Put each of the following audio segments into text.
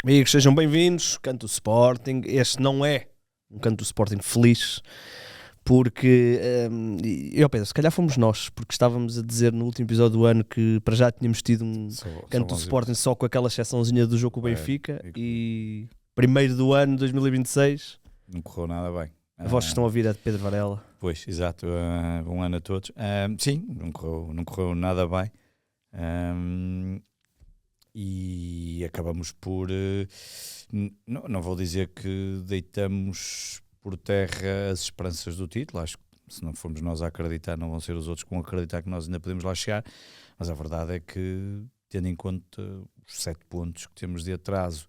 Amigos, sejam bem-vindos. Canto do Sporting. Este não é um canto do Sporting feliz, porque eu penso, se calhar fomos nós, porque estávamos a dizer no último episódio do ano que para já tínhamos tido um canto do Sporting só com aquela exceçãozinha do jogo com o Benfica, e primeiro do ano, 2026, não correu nada bem. A voz que estão a ouvir é de Pedro Varela. Pois, exato, bom ano a todos. Sim, não correu nada bem. E acabamos por, não vou dizer que deitamos por terra as esperanças do título, acho que se não formos nós a acreditar, não vão ser os outros que vão acreditar que nós ainda podemos lá chegar, mas a verdade é que, tendo em conta os 7 pontos que temos de atraso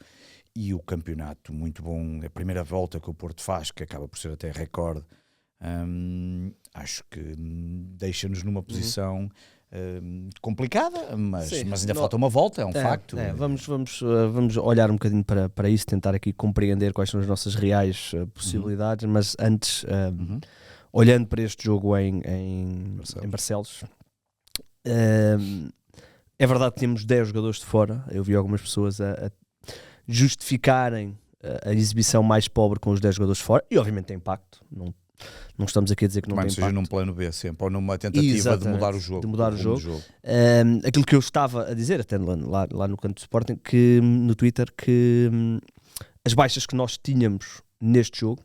e o campeonato muito bom, a primeira volta que o Porto faz, que acaba por ser até recorde, acho que deixa-nos numa posição complicada, mas ainda falta uma volta, é um facto. Vamos olhar um bocadinho para isso, tentar aqui compreender quais são as nossas reais possibilidades, mas antes, olhando para este jogo em Barcelos, é verdade que temos 10 jogadores de fora. Eu vi algumas pessoas a justificarem a exibição mais pobre com os 10 jogadores de fora, e obviamente tem impacto, não estamos aqui a dizer que não tem impacto. Seja num plano B sempre, ou numa tentativa de mudar o jogo. Aquilo que eu estava a dizer, até lá no canto do Sporting, que, no Twitter, que as baixas que nós tínhamos neste jogo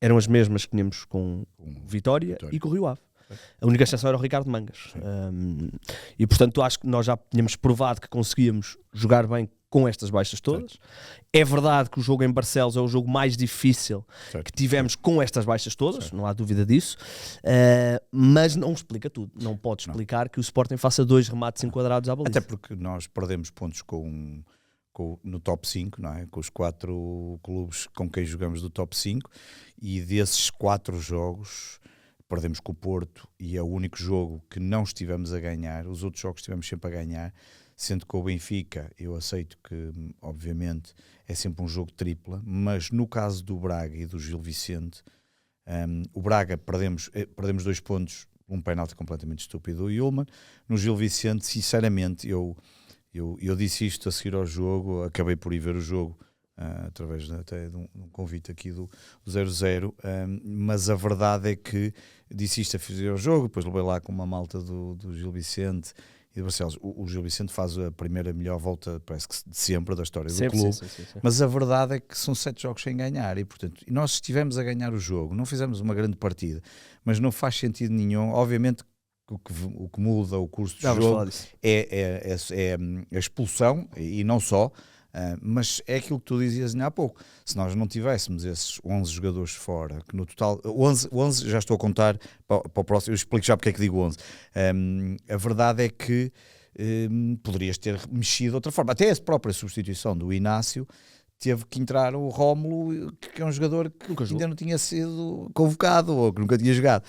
eram as mesmas que tínhamos com Vitória e com o Rio Ave. A única exceção era o Ricardo Mangas. E portanto acho que nós já tínhamos provado que conseguíamos jogar bem com estas baixas todas. Certo. É verdade que o jogo em Barcelos é o jogo mais difícil que tivemos com estas baixas todas, não há dúvida disso, mas não explica tudo. Não pode explicar que o Sporting faça 2 remates enquadrados à baliza. Até porque nós perdemos pontos no top 5, não é? Com os 4 clubes com quem jogamos do top 5, e desses 4 jogos perdemos com o Porto, e é o único jogo que não estivemos a ganhar. Os outros jogos estivemos sempre a ganhar, sendo que o Benfica, eu aceito que obviamente é sempre um jogo tripla, mas no caso do Braga e do Gil Vicente, o Braga perdemos 2 pontos, um penalti completamente estúpido do Yulman. No Gil Vicente, sinceramente, eu disse isto a seguir ao jogo, acabei por ir ver o jogo através até de um convite aqui do 00, mas a verdade é que disse isto a fazer ao jogo, depois levei lá com uma malta do Gil Vicente e de Barcelos. O Gil Vicente faz a primeira melhor volta, parece que de sempre, da história do clube, sim. Mas a verdade é que são 7 jogos sem ganhar, e portanto, nós estivemos a ganhar o jogo, não fizemos uma grande partida, mas não faz sentido nenhum. Obviamente o que muda o curso do jogo é a expulsão, e não só, mas é aquilo que tu dizias há pouco. Se nós não tivéssemos esses 11 jogadores fora, que no total 11 já estou a contar para o próximo, eu explico já porque é que digo 11. A verdade é que poderias ter mexido de outra forma. Até a própria substituição do Inácio, teve que entrar o Rómulo, que é um jogador que ainda não tinha sido convocado, ou que nunca tinha jogado.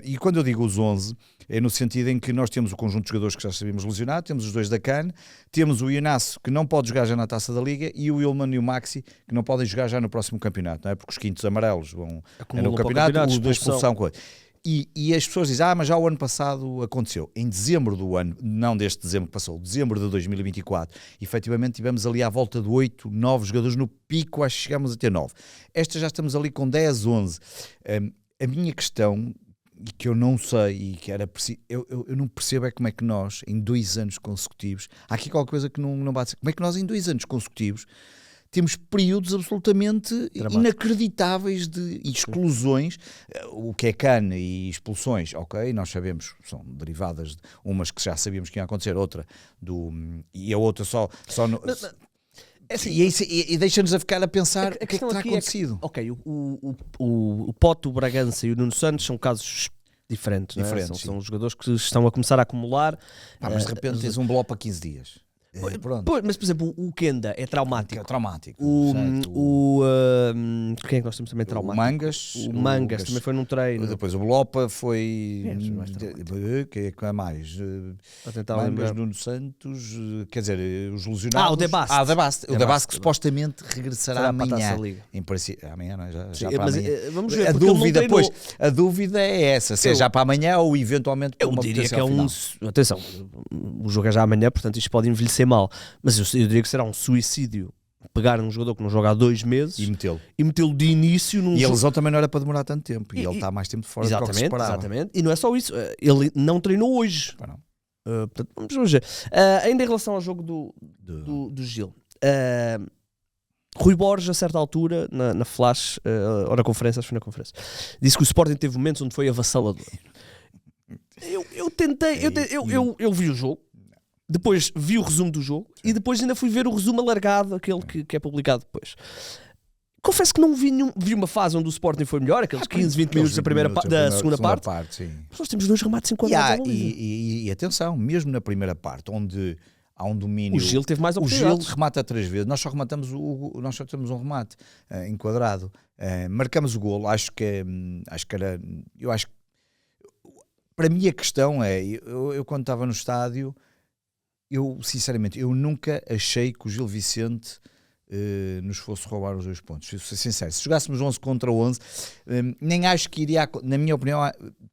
E quando eu digo os 11, é no sentido em que nós temos o conjunto de jogadores que já sabíamos lesionar, temos os 2 da CAN, temos o Inácio, que não pode jogar já na Taça da Liga, e o Ilman e o Maxi, que não podem jogar já no próximo campeonato, não é? Porque os quintos amarelos vão no campeonato, os expulsão. E as pessoas dizem, mas já o ano passado aconteceu. Em dezembro do ano, não deste dezembro que passou, dezembro de 2024, efetivamente tivemos ali à volta de 8, 9 jogadores no pico, acho que chegámos a ter 9. Esta já estamos ali com 10, 11. A minha questão, que eu não sei, e que era preciso, eu não percebo é como é que nós, em 2 anos consecutivos, há aqui qualquer coisa que não bate. Como é que nós, em 2 anos consecutivos, temos períodos absolutamente inacreditáveis de exclusões, o que é cana e expulsões, ok, nós sabemos, são derivadas de umas que já sabíamos que ia acontecer, e a outra só no... E deixa-nos a ficar a pensar o que é que terá acontecido. O Pote, o Bragança e o Nuno Santos são casos diferentes, não é? São jogadores que estão a começar a acumular. Mas de repente tens um bloco para 15 dias. Mas, por exemplo, o Kenda é traumático. Quem é que nós temos também traumático? O Mangas também foi num treino. Depois o Blopa foi... Quem é que é mais? Mangas, Nuno Santos, quer dizer, os lesionados. O Debast. O Debast que supostamente regressará amanhã. Em princípio, amanhã, não é? Já para amanhã. Vamos ver, a dúvida é essa, se é já para amanhã ou eventualmente para uma potencial final. Atenção, o jogo é já amanhã, portanto isto pode envelhecer mal, mas eu diria que será um suicídio pegar um jogador que não joga há 2 meses E e metê-lo de início num E a jogo. lesão também não era para demorar tanto tempo. E ele está mais tempo de fora do que se esperava. Exatamente. E não é só isso, ele não treinou hoje. Pá, não. Portanto, vamos ver. Ainda em relação ao jogo do Gil, Rui Borges, a certa altura, na flash, ou na conferência, acho que foi na conferência, disse que o Sporting teve momentos onde foi avassalador. Eu vi o jogo, depois vi o resumo do jogo e depois ainda fui ver o resumo alargado, aquele que é publicado depois. Confesso que não vi uma fase onde o Sporting foi melhor, aqueles 15, 20 minutos da segunda parte. Sim. Mas nós temos 2 remates enquadrados. E atenção, mesmo na primeira parte, onde há um domínio. O Gil teve mais O oportunidades. Gil remata 3 vezes. Nós só temos um remate enquadrado. Marcamos o golo. Acho que era. Eu acho que para mim a questão é, eu quando estava no estádio, sinceramente, eu nunca achei que o Gil Vicente nos fosse roubar os 2 pontos. Se ser sincero, se jogássemos 11 contra 11, nem acho que iria, na minha opinião,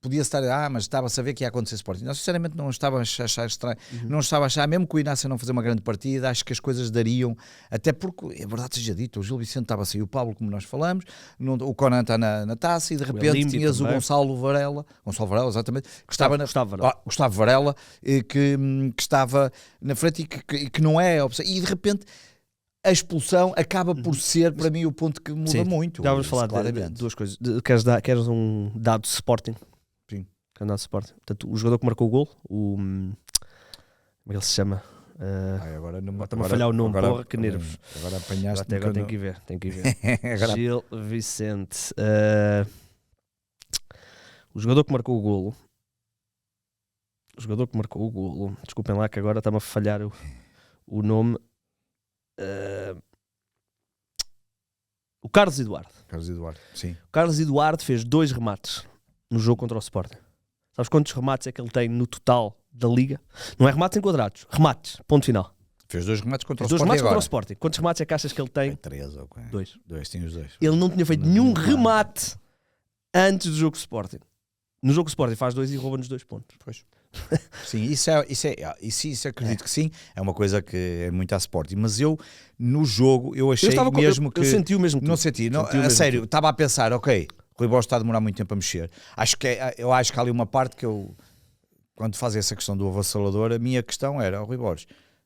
podia estar, mas estava a saber que ia acontecer Sporting. Não, sinceramente não estava a achar estranho, não estava a achar, mesmo que o Inácio não fazer uma grande partida, acho que as coisas dariam, até porque, é verdade seja dito, o Gil Vicente estava a sair, o Pablo, como nós falamos, o Conan está na taça, e de repente tinhas também o Gonçalo Varela, exatamente, que estava Gustavo Varela, que estava na frente e que não é, e de repente a expulsão acaba por ser, para mim, o ponto que muda muito. Já vamos falar de 2 coisas. Queres um dado de Sporting? Sim. Dado de Sporting. Portanto, o jogador que marcou o gol, como é que ele se chama? Agora está-me a falhar o nome, porra, que nervos. Agora apanhaste. Agora tenho que ir ver. Agora... Gil Vicente. O jogador que marcou o golo. Desculpem lá que agora está-me a falhar o nome. O Carlos Eduardo, sim. O Carlos Eduardo fez 2 remates no jogo contra o Sporting. Sabes quantos remates é que ele tem no total da Liga? Não é remates enquadrados, remates, ponto final. Fez 2 remates contra o Sporting contra o Sporting. Quantos remates é que achas que ele tem? 3 ou 2. Tinha os 2. Ele não tinha feito nenhum remate antes do jogo do Sporting. No jogo do Sporting faz 2 e rouba-nos 2 pontos. Pois. Sim, isso acredito que sim, é uma coisa que é muito a Sporting, mas eu no jogo eu achei que eu senti o mesmo. Não senti, a sério, estava a pensar, ok, Rui Borges está a demorar muito tempo a mexer. Eu acho que há ali uma parte que eu, quando fazem essa questão do avassalador, a minha questão era, Rui Borges,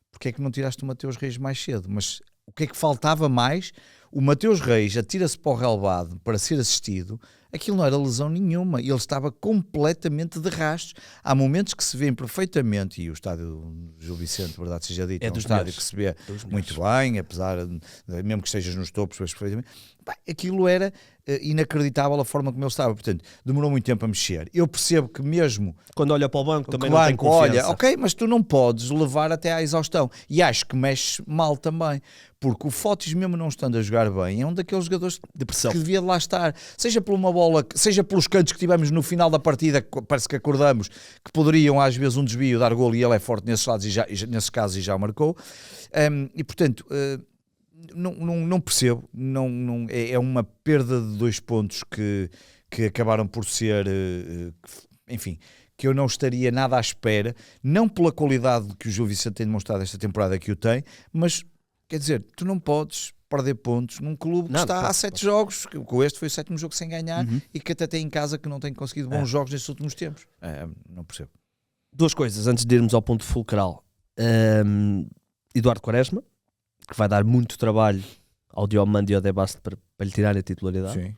porque é que não tiraste o Mateus Reis mais cedo? Mas o que é que faltava mais? O Mateus Reis atira-se para o relvado para ser assistido. Aquilo não era lesão nenhuma, ele estava completamente de rastros. Há momentos que se vêem perfeitamente, e o estádio Gil Vicente, verdade seja dito, é um estádio que se vê muito bem, apesar de, mesmo que estejas nos topos, vês perfeitamente. Aquilo era inacreditável a forma como ele estava, portanto, demorou muito tempo a mexer. Eu percebo que mesmo... Quando olha para o banco também não tem confiança. Olha, ok, mas tu não podes levar até à exaustão. E acho que mexe mal também, porque o Fotis, mesmo não estando a jogar bem, é um daqueles jogadores de pressão que devia de lá estar, seja por uma bola, seja pelos cantos que tivemos no final da partida, parece que acordamos, que poderiam às vezes um desvio dar golo, e ele é forte nesses lados nesses casos e já marcou. E portanto... Não percebo, é uma perda de 2 pontos que acabaram por ser, enfim, que eu não estaria nada à espera, não pela qualidade que o Gil Vicente tem demonstrado esta temporada que o tem, mas quer dizer, tu não podes perder pontos num clube que está há 7 jogos, que este foi o 7º jogo sem ganhar, e que até tem em casa que não tem conseguido bons jogos nestes últimos tempos. Não percebo. 2 coisas antes de irmos ao ponto fulcral. Eduardo Quaresma, que vai dar muito trabalho ao Diomande e ao Debaste para lhe tirar a titularidade. Sim.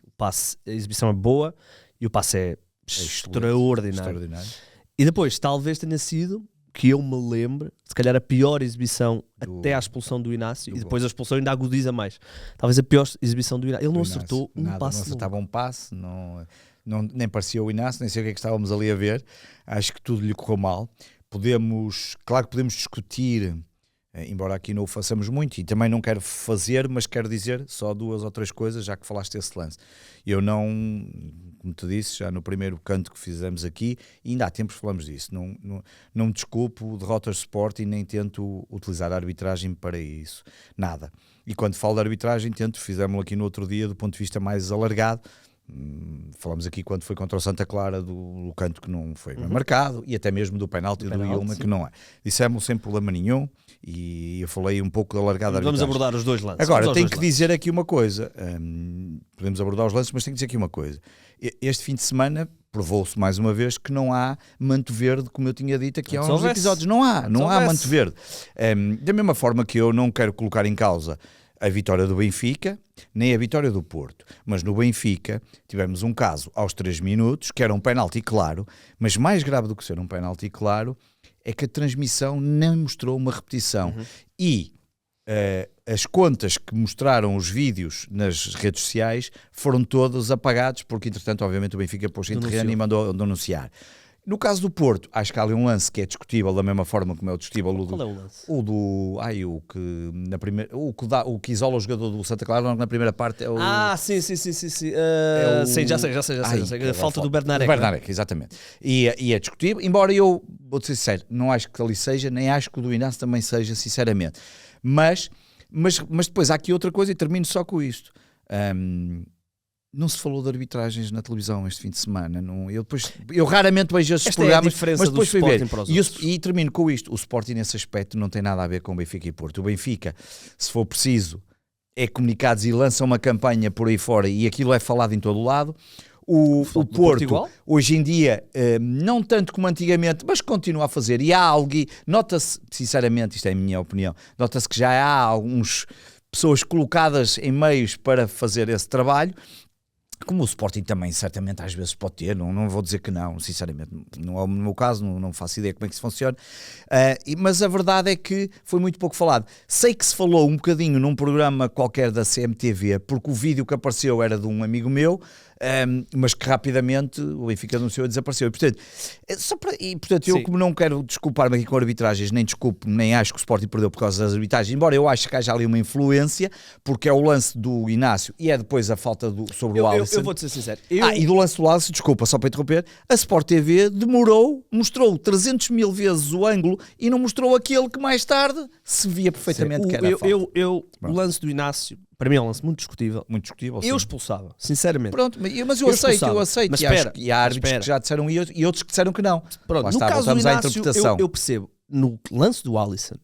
A exibição é boa e o passe é extraordinário. E depois, talvez tenha sido, que eu me lembre, se calhar a pior exibição até à expulsão do Inácio, e depois a expulsão ainda agudiza mais. Talvez a pior exibição do Inácio. Ele não acertou um passe. Não acertava um passe, nem parecia o Inácio, nem sei o que é que estávamos ali a ver. Acho que tudo lhe correu mal. Claro que podemos discutir, embora aqui não o façamos muito, e também não quero fazer, mas quero dizer só 2 ou 3 coisas, já que falaste desse lance. Eu não, como te disse, já no primeiro canto que fizemos aqui, e ainda há tempos falamos disso, não me desculpo derrotas de Sporting, nem tento utilizar a arbitragem para isso, nada. E quando falo de arbitragem, fizemos aqui no outro dia, do ponto de vista mais alargado, Falamos aqui quando foi contra o Santa Clara do canto que não foi marcado, e até mesmo do penalti do Ilma, que não é. Dissemos sem problema nenhum, e eu falei um pouco da largada Vamos abordar os dois lances. Agora, tenho que dizer aqui uma coisa, podemos abordar os lances, mas tenho que dizer aqui uma coisa. Este fim de semana provou-se mais uma vez que não há manto verde, como eu tinha dito aqui há uns episódios. Não há manto verde. Da mesma forma que eu não quero colocar em causa a vitória do Benfica, nem a vitória do Porto. Mas no Benfica tivemos um caso aos 3 minutos, que era um penalti claro, mas mais grave do que ser um penalti claro, é que a transmissão não mostrou uma repetição. E as contas que mostraram os vídeos nas redes sociais foram todos apagados, porque entretanto obviamente o Benfica pôs em terreno e mandou denunciar. No caso do Porto, acho que há ali um lance que é discutível da mesma forma como é o discutível Qual é o lance? O que isola o jogador do Santa Clara na primeira parte é o... Sim. Sim, já sei. A falta do Bernarek. Exatamente. E é discutível, embora eu, vou-te ser sincero, não acho que ali seja, nem acho que o do Inácio também seja, sinceramente. Mas depois há aqui outra coisa e termino só com isto. Não se falou de arbitragens na televisão este fim de semana. Eu raramente vejo esses programas, mas depois fui ver. E termino com isto. O Sporting nesse aspecto não tem nada a ver com o Benfica e Porto. O Benfica, se for preciso, é comunicados e lança uma campanha por aí fora e aquilo é falado em todo o lado. O Porto, hoje em dia, não tanto como antigamente, mas continua a fazer. E há algo, nota-se, sinceramente, isto é a minha opinião, nota-se que já há algumas pessoas colocadas em meios para fazer esse trabalho, como o Sporting também certamente às vezes pode ter, não vou dizer que não, sinceramente, não é o meu caso, não faço ideia como é que isso funciona, mas a verdade é que foi muito pouco falado. Sei que se falou um bocadinho num programa qualquer da CMTV, porque o vídeo que apareceu era de um amigo meu, mas que rapidamente o Benfica anunciou e desapareceu. E, portanto, eu como não quero desculpar-me aqui com arbitragens, nem acho que o Sporting perdeu por causa das arbitragens, embora eu acho que haja ali uma influência, porque é o lance do Inácio e é depois a falta sobre o Alisson. Eu vou-te ser sincero. E do lance do Alisson, desculpa, só para interromper, a Sport TV mostrou 300 mil vezes o ângulo e não mostrou aquele que mais tarde se via perfeitamente que era a falta. O lance do Inácio, para mim é um lance muito discutível. Muito discutível, eu expulsava, sinceramente. Pronto, mas eu aceito. Mas e há árbitros que já disseram e outros que disseram que não. Pronto, no caso do Inácio, eu percebo. No lance do Alisson,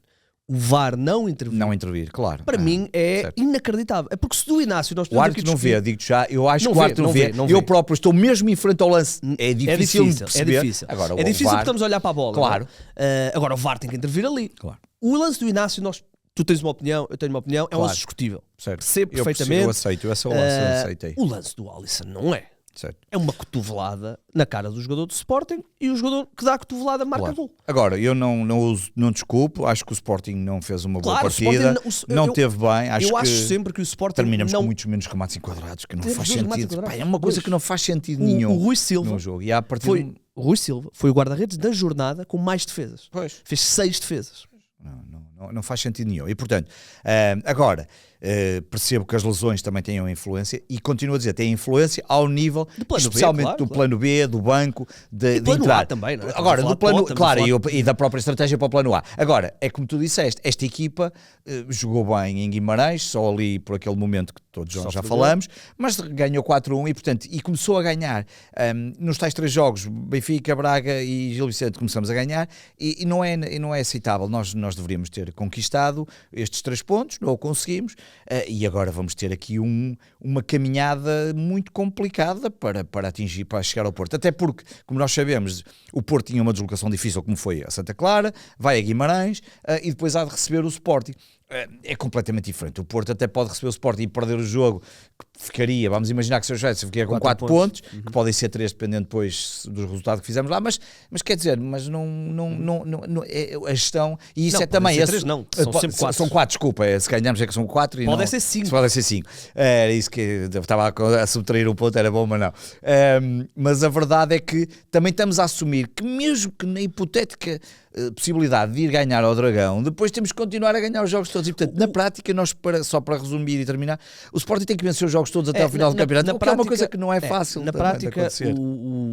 o VAR não intervir, claro. Para mim é inacreditável. É porque se do Inácio nós o árbitro não vê, digo-te já, eu acho que o árbitro não vê. Eu próprio estou mesmo em frente ao lance. É difícil de perceber. É difícil. Agora, porque estamos a olhar para a bola. Claro. Agora o VAR tem que intervir ali. Claro. O lance do Inácio, tu tens uma opinião, eu tenho uma opinião, é um lance discutível. Percebo perfeitamente. Eu aceito, esse lance aceitei. O lance do Alisson não é. Certo. É uma cotovelada na cara do jogador do Sporting e o jogador que dá a cotovelada marca gol. Agora, eu não desculpo, acho que o Sporting não fez uma boa partida, não teve bem. Eu acho sempre que o Sporting terminamos com muitos menos remates enquadrados, que não faz sentido. É uma coisa que não faz sentido nenhum. O Rui Silva no jogo. E a partir o Rui Silva foi o guarda-redes da jornada com mais defesas. Fez 6 defesas. Não faz sentido nenhum. E portanto, agora percebo que as lesões também têm influência e continuo a dizer, têm influência ao nível, especialmente do plano B, do banco, de plano entrar. A também, não é? Agora, do plano, claro, e da própria estratégia para o plano A. Agora, é como tu disseste, esta equipa jogou bem em Guimarães, só ali por aquele momento que todos já falamos, mas ganhou 4-1 e portanto, e começou a ganhar nos tais 3 jogos, Benfica, Braga e Gil Vicente, começamos a ganhar e não é aceitável. Nós deveríamos ter conquistado estes 3 pontos, não o conseguimos. E agora vamos ter aqui uma caminhada muito complicada para atingir, para chegar ao Porto. Até porque, como nós sabemos, o Porto tinha uma deslocação difícil, como foi a Santa Clara, vai a Guimarães e depois há de receber o Sporting. É completamente diferente. O Porto até pode receber o Sporting e perder o jogo, que ficaria, vamos imaginar que se ficaria com 4 pontos, que podem ser 3, dependendo depois do resultado que fizemos lá, mas quer dizer, mas não a gestão, e isso não, é também... Ser 3, não, são sempre 4. São 4, desculpa, se ganhamos é que são 4 e podem ser 5. Podem ser 5. Era isso que eu estava a subtrair o ponto, era bom, mas não. Mas a verdade é que também estamos a assumir que mesmo que na hipotética possibilidade de ir ganhar ao Dragão, depois temos que continuar a ganhar os jogos todos e portanto na prática só para resumir e terminar, o Sporting tem que vencer os jogos todos até ao final do campeonato, porque é uma coisa que não é fácil na prática.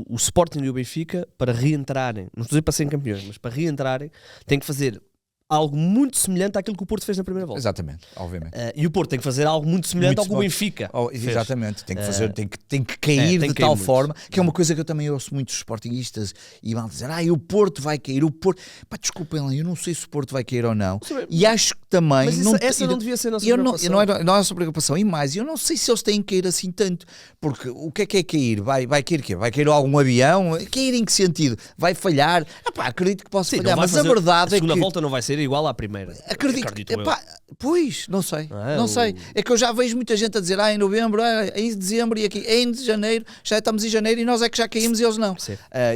O Sporting e o Benfica, para reentrarem, não estou a dizer para serem campeões, mas para reentrarem, têm que fazer algo muito semelhante àquilo que o Porto fez na primeira volta. Exatamente, obviamente. E o Porto tem que fazer algo muito semelhante ao que o Benfica fez. Exatamente, tem que fazer, tem que cair de tal forma, que é uma coisa que eu também ouço muitos sportinguistas e vão dizer, o Porto vai cair, o Porto... Pá, desculpem lá, eu não sei se o Porto vai cair ou não. E acho que também... Mas essa não devia ser a nossa preocupação. Não é a nossa preocupação. E mais, eu não sei se eles têm que cair assim tanto, porque o que é cair? Vai cair o quê? Vai cair algum avião? Cair em que sentido? Vai falhar? Acredito que possa falhar, mas a verdade é que... A segunda volta não vai ser igual à primeira. Acredito pois, não sei. Sei. É que eu já vejo muita gente a dizer em novembro, em dezembro e aqui em janeiro, já estamos em janeiro e nós é que já caímos e eles não.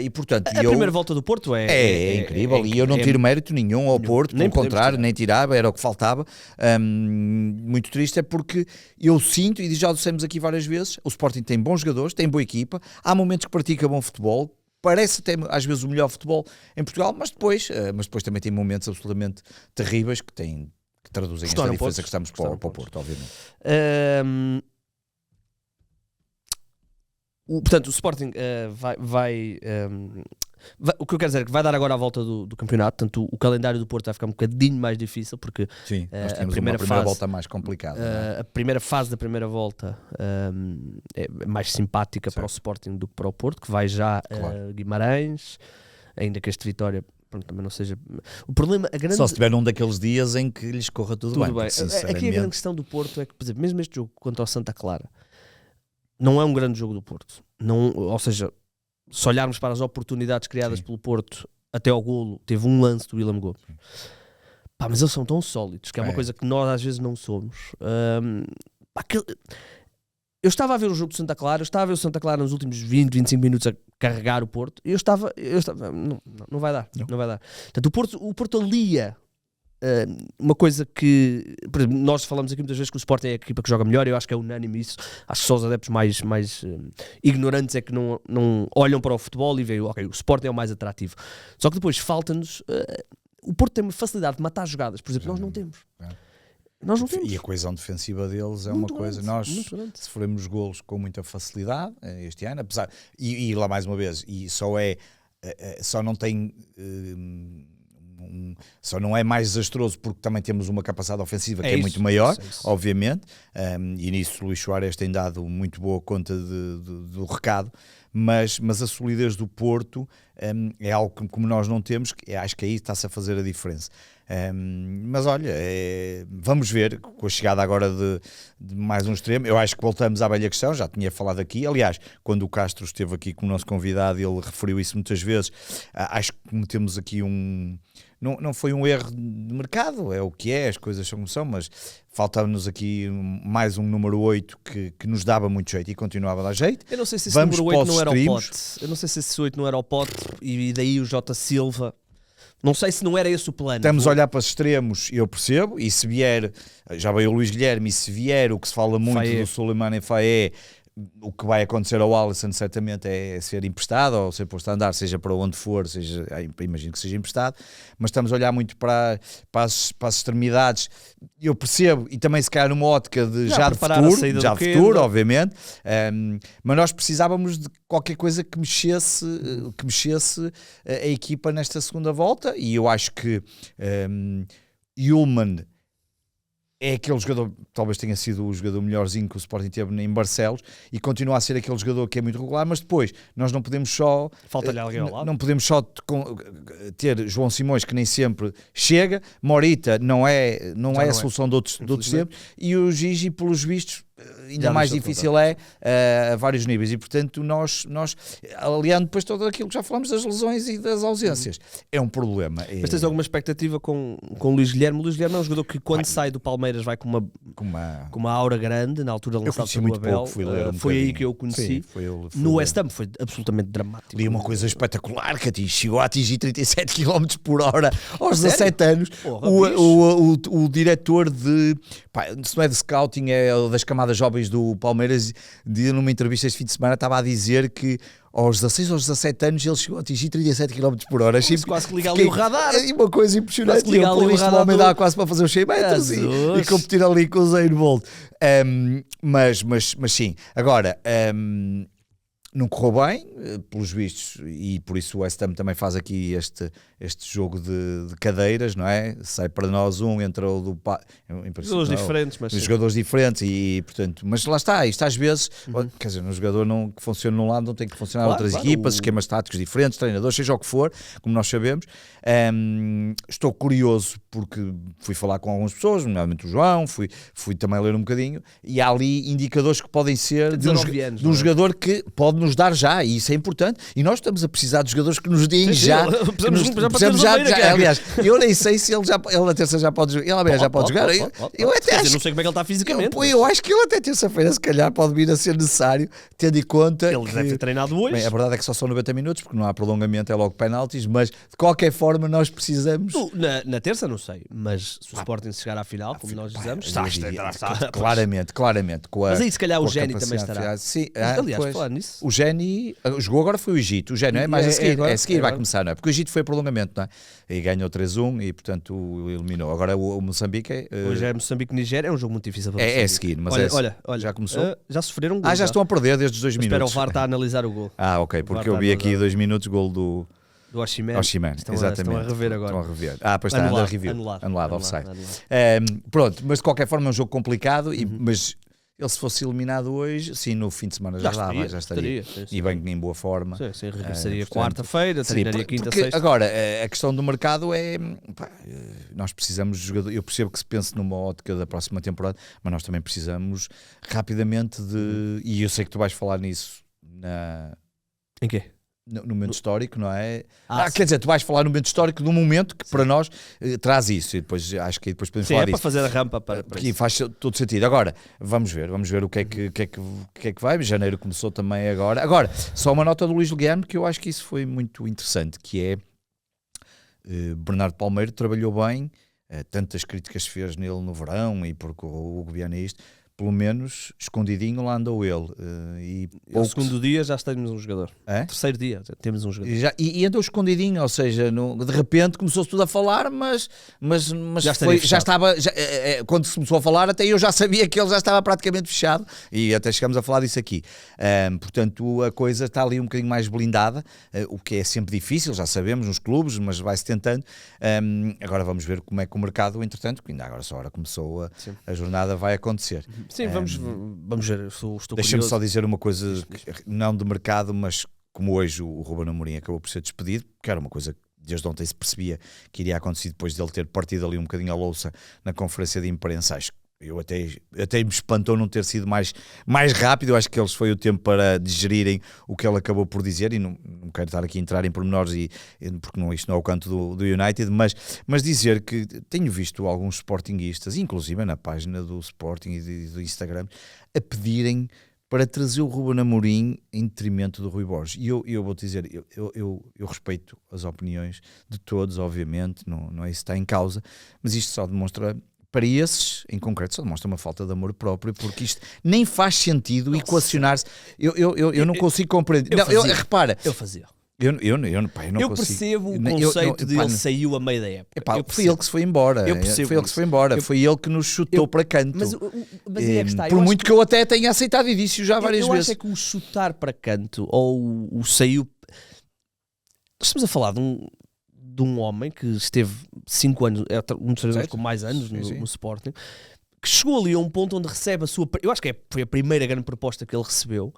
E portanto, a primeira volta do Porto é incrível e eu não tiro mérito nenhum ao Porto, pelo contrário, nem tirava, era o que faltava. Muito triste é porque eu sinto, e já dissemos aqui várias vezes, o Sporting tem bons jogadores, tem boa equipa, há momentos que pratica bom futebol, parece até às vezes o melhor futebol em Portugal, mas depois também tem momentos absolutamente terríveis que traduzem esta diferença que estamos para o Porto, obviamente. Portanto, o Sporting o que eu quero dizer é que vai dar agora a volta do campeonato, portanto o calendário do Porto vai ficar um bocadinho mais difícil, porque sim, nós temos a primeira volta mais complicada. A primeira fase da primeira volta é mais simpática para o Sporting do que para o Porto, que vai já Guimarães, ainda que este Vitória também não seja... O problema, só se tiver num daqueles dias em que lhes corra tudo bem. Porque, sinceramente... Aqui a grande questão do Porto é que, por exemplo, mesmo este jogo contra o Santa Clara não é um grande jogo do Porto. Ou seja, se olharmos para as oportunidades criadas pelo Porto até ao golo, teve um lance do William Gomes. Mas eles são tão sólidos, que é uma coisa que nós às vezes não somos. Eu estava a ver o jogo do Santa Clara, eu estava a ver o Santa Clara nos últimos 20, 25 minutos a carregar o Porto, e eu estava não vai dar, não vai dar. Portanto, o Porto alia uma coisa que, por exemplo, nós falamos aqui muitas vezes que o Sporting é a equipa que joga melhor, eu acho que é unânime isso, acho que só os adeptos mais ignorantes é que não olham para o futebol e veem, ok, o Sporting é o mais atrativo. Só que depois falta-nos, o Porto tem uma facilidade de matar jogadas, por exemplo, nós não temos. Nós não temos. E a coesão defensiva deles é muito uma coisa. Nós sofremos golos com muita facilidade este ano, apesar. E lá mais uma vez, e só não tem. Só não é mais desastroso porque também temos uma capacidade ofensiva que é muito maior, obviamente, e nisso o Luís Soares tem dado muito boa conta do recado, mas a solidez do Porto é algo que, como nós não temos, acho que aí está-se a fazer a diferença. Mas olha, vamos ver com a chegada agora de mais um extremo. Eu acho que voltamos à velha questão, já tinha falado aqui, aliás, quando o Castro esteve aqui como nosso convidado, ele referiu isso muitas vezes. Acho que cometemos aqui não foi um erro de mercado, é o que é, as coisas são como são, mas faltava-nos aqui mais um número 8 que nos dava muito jeito e continuava a dar jeito. Eu não sei se esse número 8 não era o pote. Eu não sei se esse 8 não era o pote e daí o Jota Silva. Não sei se não era esse o plano. Estamos a olhar para os extremos, eu percebo, e se vier, já veio o Luís Guilherme, e se vier o que se fala muito do Souleymane Faé, o que vai acontecer ao Alisson certamente é ser emprestado ou ser posto a andar, seja para onde for, imagino que seja emprestado, mas estamos a olhar muito para as extremidades. Eu percebo, e também se calhar numa ótica de já de futuro, obviamente, mas nós precisávamos de qualquer coisa que mexesse a equipa nesta segunda volta, e eu acho que Yulman é aquele jogador, talvez tenha sido o jogador melhorzinho que o Sporting teve em Barcelos, e continua a ser aquele jogador que é muito regular, mas depois nós não podemos só... Falta-lhe alguém ao lado. Não podemos só ter João Simões, que nem sempre chega, Morita não é a solução de outros tempos, e o Gigi, pelos vistos, ainda mais difícil a vários níveis, e portanto nós aliando depois tudo aquilo que já falamos das lesões e das ausências, é um problema. Mas tens alguma expectativa com o Luís Guilherme? O Luís Guilherme é um jogador que quando sai do Palmeiras vai com uma aura grande, na altura lançado pelo Abel, foi aí que eu o conheci. Sim, no West Ham foi absolutamente dramático. E uma coisa espetacular, que chegou a atingir 37 km por hora aos 17 anos. Porra, o diretor se não é de scouting, é das camadas jovens do Palmeiras, numa entrevista este fim de semana estava a dizer que aos 16 ou 17 anos ele chegou a atingir 37 km por hora. Quase que liga ali o radar. É uma coisa impressionante. O homem dá quase para fazer os 100 metros e competir ali com o Usain Bolt. Mas sim. Agora, não correu bem, pelos vistos, e por isso o West Ham também faz aqui este jogo de cadeiras, não é? Sai para nós entra o do... Jogadores diferentes, mas jogadores diferentes, e portanto, mas lá está, isto às vezes, quer dizer, um jogador que funciona num lado não tem que funcionar em outras equipas, esquemas táticos diferentes, treinadores, seja o que for, como nós sabemos. Estou curioso porque fui falar com algumas pessoas, nomeadamente o João, fui também ler um bocadinho, e há ali indicadores que podem ser de um jogador que pode nos dar já, e isso é importante, e nós estamos a precisar de jogadores que nos deem já. Precisamos já. Aliás, eu nem sei se ele na terça já pode jogar. Ele aliás, já pode jogar. Eu até acho, não sei como é que ele está fisicamente. Eu acho que ele até terça-feira, se calhar, pode vir a ser necessário, tendo em conta. Ele deve ter treinado hoje. Bem, a verdade é que só são 90 minutos, porque não há prolongamento, é logo penaltis, mas de qualquer forma nós precisamos. Na terça não sei, mas se o Sporting chegar à final, como nós dizemos, está. Claramente. Mas aí se calhar o Géni também estará. Sim, aliás, falar nisso. O Géni jogou agora, foi o Egito. O Géni é mais a seguir. A seguir vai começar, não é? Porque o Egito foi prolongamento, não é? E ganhou 3-1 e portanto o eliminou. Agora o Moçambique é. Hoje é Moçambique-Nigéria, é um jogo muito difícil para Moçambique. É a seguir, mas olha, já começou? Já sofreram um gol. Já estão a perder desde os 2 minutos. Espera o VAR está a analisar o gol. Ok, porque eu vi aqui 2 minutos gol do Osimhen. Exatamente. Estão a rever agora. Estão a rever. Pois está, under review. Anulado, offside. Pronto, mas de qualquer forma é um jogo complicado, mas ele se fosse eliminado hoje, sim, no fim de semana já estaria. E bem em boa forma. Sim, regressaria quarta-feira, treinaria quinta, sexta. Agora, a questão do mercado é... nós precisamos de jogadores... Eu percebo que se pense numa ótica da próxima temporada, mas nós também precisamos rapidamente de... E eu sei que tu vais falar nisso Em quê? No momento histórico, não é? Quer dizer, tu vais falar no momento histórico de um momento que para nós traz isso, e depois acho que depois podemos falar disso. Para fazer a rampa para isso. Faz todo sentido. Agora, vamos ver o que é que vai. Janeiro começou também agora. Agora, só uma nota do Luís Leguiano, que eu acho que isso foi muito interessante, que é Bernardo Palmeiro trabalhou bem, tantas críticas se fez nele no verão, e porque o Hugo Viana é isto. Pelo menos escondidinho lá andou ele. O segundo dia já temos um jogador. Terceiro dia já temos um jogador. E andou escondidinho, ou seja, de repente começou-se tudo a falar, mas já estava. Quando se começou a falar, até eu já sabia que ele já estava praticamente fechado, e até chegamos a falar disso aqui. Portanto, a coisa está ali um bocadinho mais blindada, o que é sempre difícil, já sabemos, nos clubes, mas vai-se tentando. Agora vamos ver como é que o mercado, entretanto, que ainda agora só começou a jornada, vai acontecer. Sim, vamos ver. Deixa-me só dizer uma coisa, não de mercado, mas como hoje o Ruben Amorim acabou por ser despedido, que era uma coisa que desde ontem se percebia que iria acontecer depois dele ter partido ali um bocadinho a louça na conferência de imprensa. Acho que eu até me espantou não ter sido mais rápido. Eu acho que eles foi o tempo para digerirem o que ele acabou por dizer, e não quero estar aqui a entrar em pormenores, porque isto não é o canto do United, mas dizer que tenho visto alguns sportinguistas, inclusive na página do Sporting e do Instagram, a pedirem para trazer o Ruben Amorim em detrimento do Rui Borges. E eu vou-te dizer, eu respeito as opiniões de todos, obviamente, não é isso que está em causa, mas isto só demonstra... Para esses, em concreto, só demonstra uma falta de amor próprio, porque isto nem faz sentido equacionar-se. Eu não consigo compreender. Repara. Eu fazia. Eu não consigo. Percebo o conceito de ele saiu a meio da época. Foi ele que se foi embora. Foi ele que nos chutou para canto. Mas aí é que está. Por muito que eu até tenha aceitado e disse já várias vezes. Eu acho que o chutar para canto ou o saiu... Estamos a falar de um homem que esteve 5 anos, um dos treinadores com mais anos no Sporting, que chegou ali a um ponto onde recebe a sua... Eu acho que foi a primeira grande proposta que ele recebeu.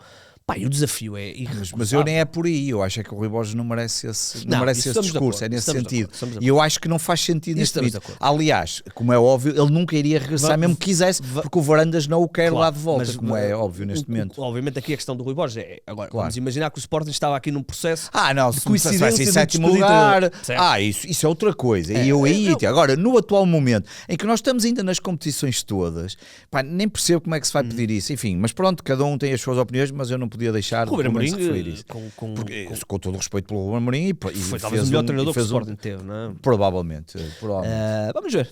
Pá, e o desafio é irrecusável. Mas eu nem é por aí. Eu acho que o Rui Borges não merece esse discurso, é nesse sentido. E eu acho que não faz sentido neste momento. Aliás, como é óbvio, ele nunca iria regressar, mesmo que quisesse, porque o Varandas não o quer lá de volta, como é óbvio neste momento. Obviamente aqui a questão do Rui Borges é... Agora, vamos imaginar que o Sporting estava aqui num processo de coincidência, vai ser em sétimo lugar. Isso é outra coisa. Agora, no atual momento, em que nós estamos ainda nas competições todas, nem percebo como é que se vai pedir isso. Enfim, mas pronto, cada um tem as suas opiniões, mas eu não podia deixar de referir isso. Com todo o respeito pelo Ruben Amorim, e foi talvez o melhor treinador que o Sporting teve, não é? Provavelmente.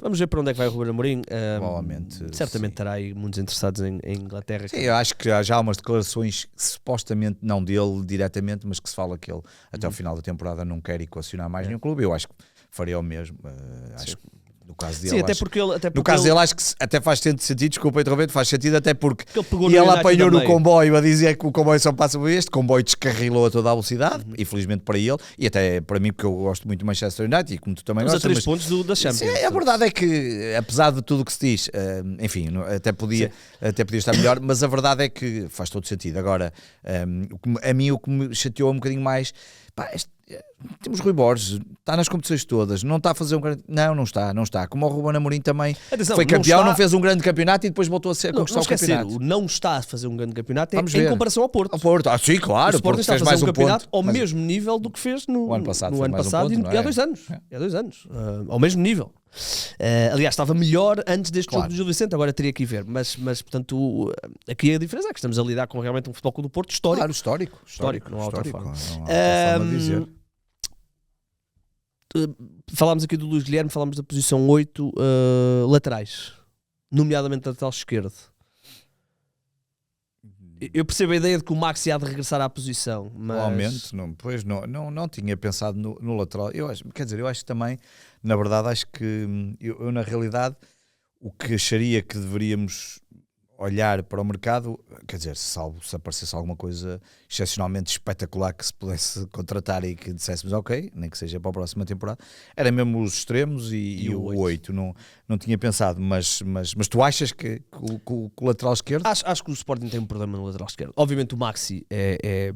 Vamos ver para onde é que vai o Ruben Amorim. Provavelmente. Certamente terá aí muitos interessados em Inglaterra. Sim, eu acho que já há umas declarações que, supostamente não dele diretamente, mas que se fala que ele até ao final da temporada não quer equacionar mais nenhum clube. Eu acho que faria o mesmo. Acho que No caso dele, Sim, até porque ele. no caso dele, acho que até faz sentido, desculpa interromper, faz sentido até porque ele pegou ele United apanhou no meio. comboio a dizer que o comboio só passa por este comboio descarrilou a toda a velocidade, infelizmente para ele, e até para mim, porque eu gosto muito do Manchester United e como tu também Mas a gostas. 3 pontos da Champions. Sim, a verdade é que, apesar de tudo o que se diz, enfim, até podia estar melhor, mas a verdade é que faz todo sentido. Agora, a mim o que me chateou um bocadinho mais, pá, temos Rui Borges, está nas competições todas, não está a fazer um grande. Não está. Como o Ruben Amorim também foi campeão, não fez um grande campeonato e depois voltou a ser conquistar o campeonato. Não está a fazer um grande campeonato em comparação ao Porto. Sim, claro. O Sporting está a fazer mais um campeonato ponto, ao mesmo nível do que fez no ano passado e há 2 anos. Há 2 anos. Ao mesmo nível. Aliás, estava melhor antes deste jogo do Gil Vicente, agora teria que ir ver. Mas portanto, aqui a diferença é que estamos a lidar com realmente um futebol do Porto histórico. Claro, histórico. Não há outra forma. Não há outra forma de dizer. Falámos aqui do Luís Guilherme, falámos da posição 8, laterais, nomeadamente lateral esquerdo. Eu percebo a ideia de que o Maxi há de regressar à posição, mas... Provavelmente, não tinha pensado no lateral. Eu acho que também, na verdade, acho que eu na realidade, o que acharia que deveríamos olhar para o mercado, quer dizer, salvo se aparecesse alguma coisa excepcionalmente espetacular que se pudesse contratar e que disséssemos ok, nem que seja para a próxima temporada, era mesmo os extremos e o 8. Não tinha pensado, mas tu achas que o lateral esquerdo? Acho que o Sporting tem um problema no lateral esquerdo. Obviamente o Maxi é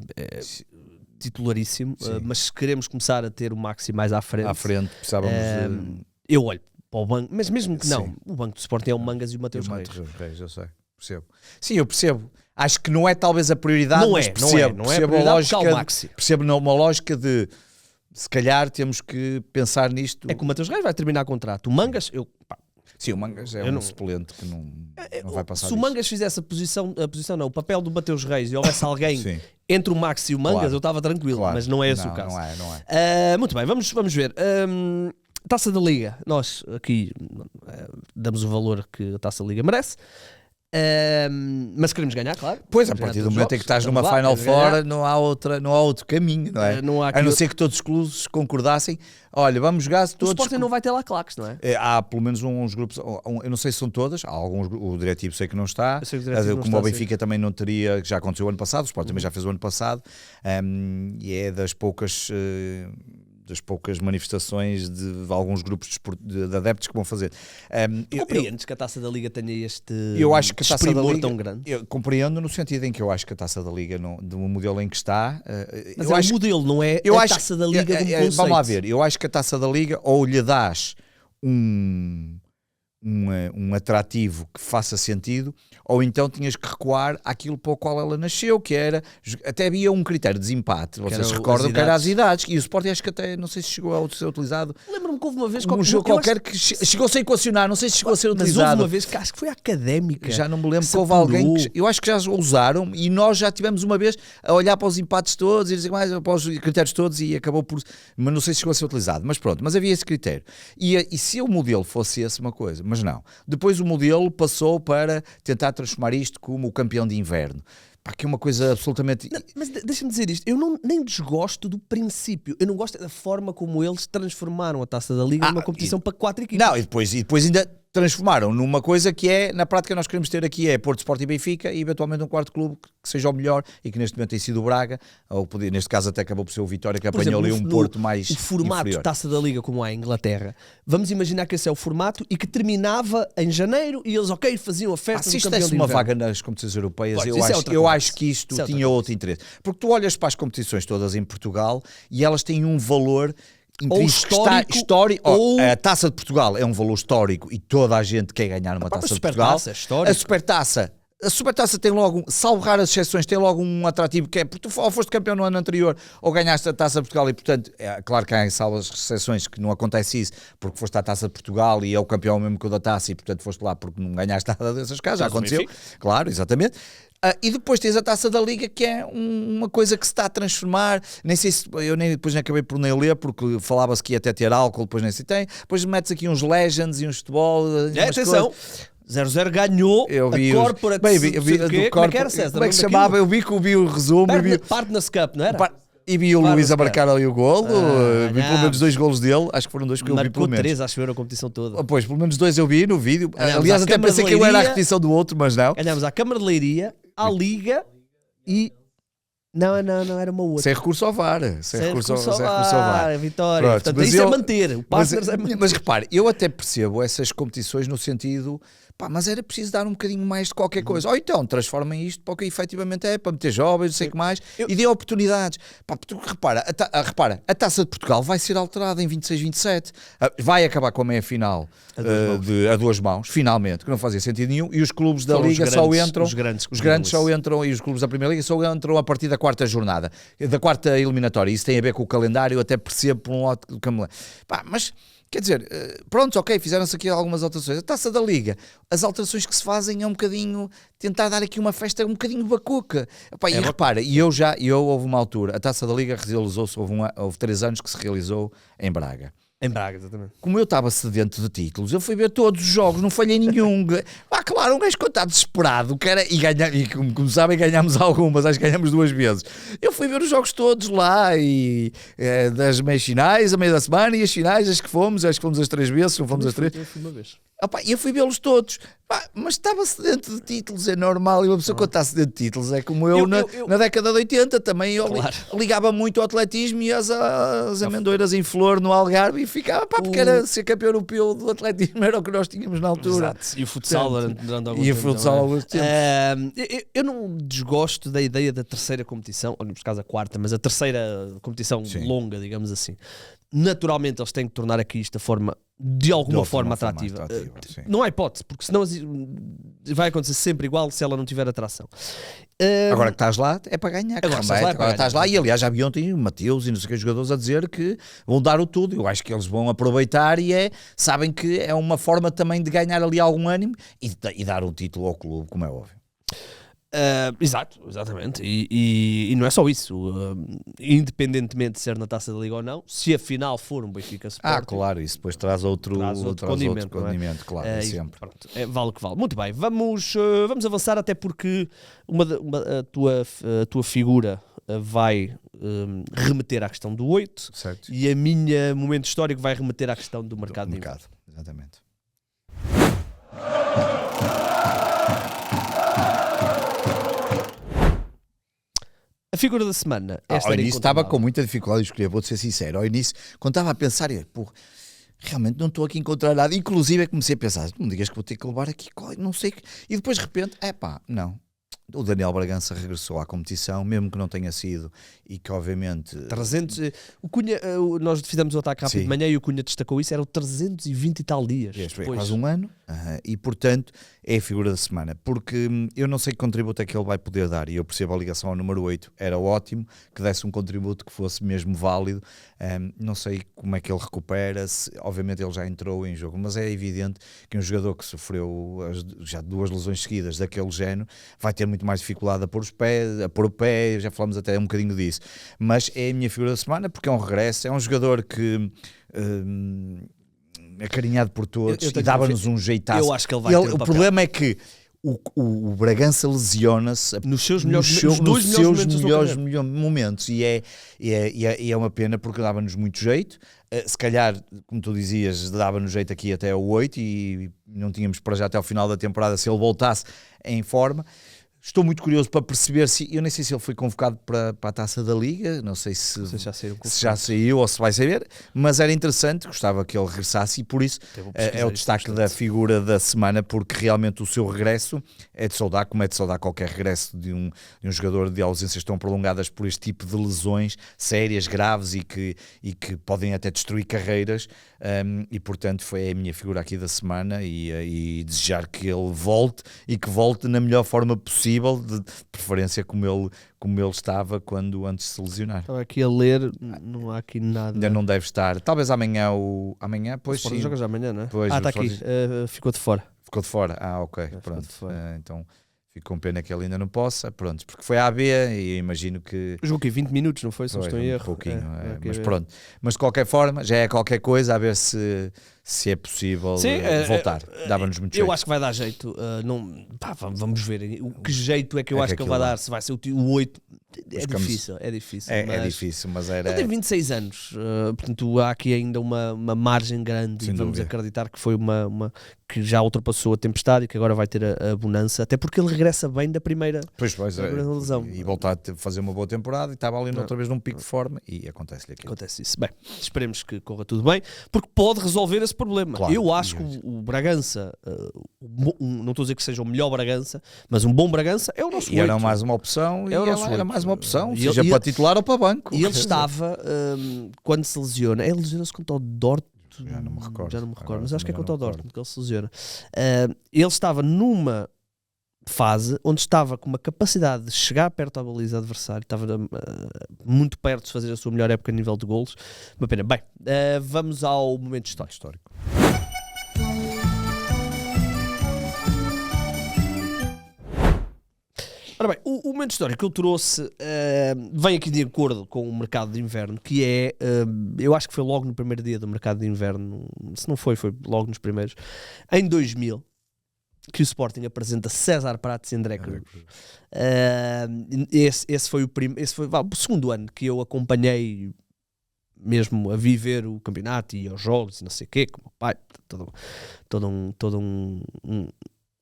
titularíssimo, mas se queremos começar a ter o Maxi mais à frente, precisávamos eu olho para o banco, mas mesmo que não, o banco do Sporting é o Mangas e o Mateus Reis. Eu sei. Percebo. Sim, eu percebo. Acho que não é talvez a prioridade, mas percebo a lógica. Percebo uma lógica de se calhar temos que pensar nisto. É que o Mateus Reis vai terminar contrato. O Mangas, sim, o Mangas é um suplente que não vai passar. Se o Mangas fizesse o papel do Mateus Reis e houvesse alguém entre o Max e o Mangas, eu estava tranquilo, mas não é esse o caso. Não é. Muito bem, vamos ver. Taça da Liga, nós aqui damos o valor que a Taça da Liga merece. Mas queremos ganhar, claro. Pois, a partir do momento em que estás numa Final Four, não há outro caminho, não é? A não ser que todos os clubes concordassem, olha, vamos jogar todos. O Sporting não vai ter lá claques, não é? Há pelo menos uns grupos, eu não sei se são todas, há alguns, o diretivo sei que não está, como o Benfica também não teria, que já aconteceu o ano passado, o Sporting também já fez o ano passado, e é das poucas manifestações de alguns grupos de adeptos que vão fazer. Compreendes que a Taça da Liga tenha este desprimor tão grande? Eu compreendo no sentido em que eu acho que a Taça da Liga, do modelo em que está... Mas o modelo, não é a Taça da Liga como conceito. Vamos lá ver, eu acho que a Taça da Liga ou lhe dás um atrativo que faça sentido, ou então tinhas que recuar àquilo para o qual ela nasceu, que era, até havia um critério de desempate, vocês recordam que era as idades, e o Sporting acho que até, não sei se chegou a ser utilizado, lembro-me que houve uma vez um jogo qualquer que chegou-se a equacionar, não sei se chegou a ser utilizado. Mas houve uma vez que acho que foi académica. Já não me lembro que houve alguém que, eu acho que já usaram, e nós já tivemos uma vez a olhar para os empates todos e dizer mais para os critérios todos e acabou por, mas não sei se chegou a ser utilizado, mas pronto, mas havia esse critério. E se o modelo fosse esse uma coisa, mas não. Depois o modelo passou para tentar transformar isto como o campeão de inverno. Pá, que é uma coisa absolutamente... Não, mas deixa-me dizer isto, eu nem desgosto do princípio, eu não gosto da forma como eles transformaram a Taça da Liga numa competição para 4 equipas. Não, e depois ainda transformaram numa coisa que é, na prática nós queremos ter aqui é Porto, Sport e Benfica e eventualmente um quarto clube que seja o melhor e que neste momento tem sido o Braga, ou neste caso até acabou por ser o Vitória que apanhou ali um Porto mais o formato inferior. Taça da Liga como há em Inglaterra, vamos imaginar que esse é o formato e que terminava em janeiro e eles faziam a festa do campeão de inverno. Uma vaga nas competições europeias, pois, eu acho que isto tinha outro interesse, porque tu olhas para as competições todas em Portugal e elas têm um valor histórico, ou a Taça de Portugal é um valor histórico e toda a gente quer ganhar uma Taça de Portugal. A Supertaça tem logo, salvo raras exceções, tem logo um atrativo que é porque tu ou foste campeão no ano anterior ou ganhaste a Taça de Portugal e portanto, é claro que há salvas exceções que não acontece isso porque foste à Taça de Portugal e é o campeão mesmo que o da Taça e portanto foste lá porque não ganhaste nada dessas casas, já aconteceu, claro, exatamente. E depois tens a Taça da Liga que é uma coisa que se está a transformar, nem sei se, eu depois nem acabei por nem ler porque falava-se que ia até ter álcool, depois nem sei tem, depois metes aqui uns Legends e uns futebol, atenção, 0-0 ganhou a Corporate como é que era, César? Como é que se chamava? Eu vi o resumo. Partners Cup, não era? E vi o Fala, Luís a cara. marcar ali o golo, vi pelo ganhámos. menos 2 golos dele, acho que foram 2 que eu vi Marcou pelo menos. 3, acho eu, na competição toda. Pois, pelo menos 2 eu vi no vídeo. Ganhámos Aliás, à até Câmara pensei de que eu era a Leiria. repetição do outro, mas não. Ganhámos à Câmara de Leiria, à Liga e... Não, era uma outra. Sem recurso ao VAR. Sem recurso ao ao VAR. VAR. Vitória. Pronto, Portanto, mas isso eu- é manter. O Partners é manter. Mas repare, eu até percebo essas competições no sentido, pá, mas era preciso dar um bocadinho mais de qualquer coisa. Ou então transformem isto para o que efetivamente é, para meter jovens, não sei o que mais, e dê oportunidades. Pá, porque repara, a Taça de Portugal vai ser alterada em 26, 27. Vai acabar com a meia-final a 2 mãos, finalmente, que não fazia sentido nenhum, e os clubes da São os Liga só grandes- entram. os grandes Os grandes clubes. só entram, e os clubes da Primeira Liga só entram a partir da 4ª jornada, da 4ª eliminatória. Isso tem a ver com o calendário, eu até percebo por um lado do calendário. Pá, mas, quer dizer, pronto, ok, fizeram-se aqui algumas alterações. A Taça da Liga, as alterações que se fazem é um bocadinho, tentar dar aqui uma festa um bocadinho bacuca. Pá, e repara, houve uma altura, a Taça da Liga realizou-se, houve 3 anos que se realizou em Braga. Em Braga, exatamente. Como eu estava sedento de títulos, eu fui ver todos os jogos, não falhei nenhum. Claro, um gajo que está desesperado, e como sabem, ganhámos algumas, acho que ganhámos 2 vezes. Eu fui ver os jogos todos lá, e das meias finais, a meio da semana, e as finais, acho que fomos as 3 vezes, se não fomos as 3. Eu fui uma vez. Eu fui vê-los todos. Mas estava sedento de títulos, é normal. E uma pessoa quando está sedento de títulos é como eu, na década de 80 também. Eu ligava muito ao atletismo e as amendoeiras em flor no Algarve e ficava, porque era ser campeão europeu do atletismo, era o que nós tínhamos na altura. Exato. E o futsal durante algum E o tempo futsal também. alguns tempos. Eu não desgosto da ideia da terceira competição, ou neste caso a quarta, mas a terceira competição longa, digamos assim. Naturalmente eles têm que tornar aqui isto de alguma forma atrativa. Não há hipótese, porque senão vai acontecer sempre igual se ela não tiver atração. Agora que estás lá, é para ganhar. Agora Estás lá, e aliás já vi ontem o Mateus e não sei o que jogadores a dizer que vão dar o tudo. Eu acho que eles vão aproveitar sabem que é uma forma também de ganhar ali algum ânimo e dar um título ao clube, como é óbvio. Exatamente. E não é só isso. Independentemente de ser na Taça da Liga ou não, se a final for um Benfica Sporting, claro, isso depois traz outro condimento, claro, sempre. Pronto, vale o que vale. Muito bem, vamos avançar, até porque a tua figura vai remeter à questão do 8, certo. E a minha momento histórico vai remeter à questão do mercado de inverno. Exatamente. A figura da semana. Ao início estava com muita dificuldade de escolher, vou-te ser sincero. Ao início, quando estava a pensar, realmente não estou aqui a encontrar nada. Inclusive, comecei a pensar, não me digas que vou ter que levar aqui, não sei. E depois, de repente, não. O Daniel Bragança regressou à competição, mesmo que não tenha sido, e que obviamente... 300, o Cunha, nós fizemos o ataque rápido de manhã e o Cunha destacou isso, eram 320 e tal dias. Depois. Quase um ano, e portanto é a figura da semana, porque eu não sei que contributo é que ele vai poder dar, e eu percebo a ligação ao número 8, era ótimo que desse um contributo que fosse mesmo válido. Não sei como é que ele recupera, obviamente ele já entrou em jogo, mas é evidente que um jogador que sofreu já 2 lesões seguidas daquele género vai ter muito mais dificuldade a pôr o pé, já falamos até um bocadinho disso, mas é a minha figura da semana porque é um regresso, é um jogador que é carinhado por todos e dava-nos um jeitaço. Eu acho que ele vai ter um o problema é que o Bragança lesiona-se nos seus dois melhores momentos e é uma pena porque dava-nos muito jeito. Se calhar, como tu dizias, dava-nos jeito aqui até o 8 e não tínhamos para já até ao final da temporada se ele voltasse em forma. Estou muito curioso para perceber eu nem sei se ele foi convocado para a Taça da Liga, não sei se já saiu ou se vai saber, mas era interessante, gostava que ele regressasse e por isso é o destaque da figura da semana, porque realmente o seu regresso é de saudar, como é de saudar qualquer regresso de um jogador de ausências tão prolongadas por este tipo de lesões sérias, graves e que podem até destruir carreiras, e portanto foi a minha figura aqui da semana e desejar que ele volte e que volte na melhor forma possível, de preferência como ele estava antes de se lesionar. Estava aqui a ler, não há aqui nada. Ainda não deve estar. Talvez amanhã pois sim. Jogas amanhã, não é? Pois, está aqui, ficou de fora. Ficou de fora? Ok, pronto. Então fico com pena que ele ainda não possa, pronto, porque foi à AB e imagino que... Jogou aqui 20 minutos, não foi? Se não estou em erro. Um pouquinho, mas pronto. Mas de qualquer forma, já é qualquer coisa, a ver se se é possível Sim, voltar. Dava-nos muito eu jeito. acho que vai dar jeito. Vamos ver o que jeito é que eu acho que ele vai aquilo dar. Se vai ser o 8, é ficamos- difícil. É difícil. É difícil, mas era... Ele tem 26 anos, portanto há aqui ainda uma margem grande Sem e vamos dúvida. acreditar que foi uma que já ultrapassou a tempestade e que agora vai ter a bonança, até porque ele regressa bem da primeira. Pois, lesão. e voltar a fazer uma boa temporada e estava ali outra vez num pico de forma e acontece-lhe aquilo. Acontece isso. Bem, esperemos que corra tudo bem, porque pode resolver esse problema. Claro. Eu acho que o Bragança, não estou a dizer que seja o melhor Bragança, mas um bom Bragança é o nosso E era 8. mais uma opção, É o nosso era oito. mais uma opção, E seja ele- para titular ou para banco. E ele estava, quando se lesiona, ele lesiona-se contra o Dortmund. Já não me recordo. Já não me recordo, Agora mas acho que é também contra o já não me Dortmund que ele se lesiona. Ele estava numa fase onde estava com uma capacidade de chegar perto da baliza adversária, estava muito perto de fazer a sua melhor época a nível de golos. Uma pena. Bem, vamos ao momento histórico. Ora bem, o momento histórico que eu trouxe vem aqui de acordo com o mercado de inverno, que é, eu acho que foi logo no primeiro dia do mercado de inverno, se não foi logo nos primeiros, em 2000, que o Sporting apresenta César Prates e André Cruz. Esse foi o segundo ano que eu acompanhei mesmo a viver o campeonato e aos jogos e não sei o quê, com o meu pai, todo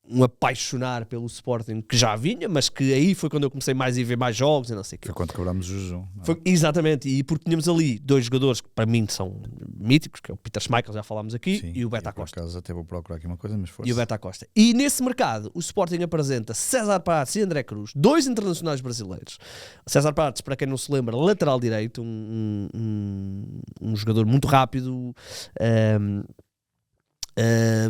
um apaixonar pelo Sporting que já vinha, mas que aí foi quando eu comecei mais a ver mais jogos e não sei o quê. Foi quando quebramos o jejum. Exatamente, e porque tínhamos ali dois jogadores que para mim são míticos, que é o Peter Schmeichel, já falámos aqui, Sim, e o Beta Costa. Por acaso até vou procurar aqui uma coisa, mas força. E o Beta Costa. E nesse mercado, o Sporting apresenta César Prates e André Cruz, dois internacionais brasileiros. César Prates, para quem não se lembra, lateral direito, um jogador muito rápido,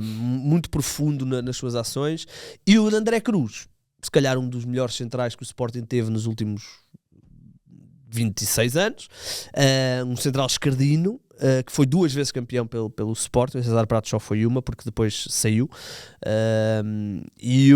muito profundo nas suas ações, e o André Cruz, se calhar um dos melhores centrais que o Sporting teve nos últimos 26 anos, um central esquerdino, que foi 2 vezes campeão pelo Sporting. O César Prates só foi uma, porque depois saiu. E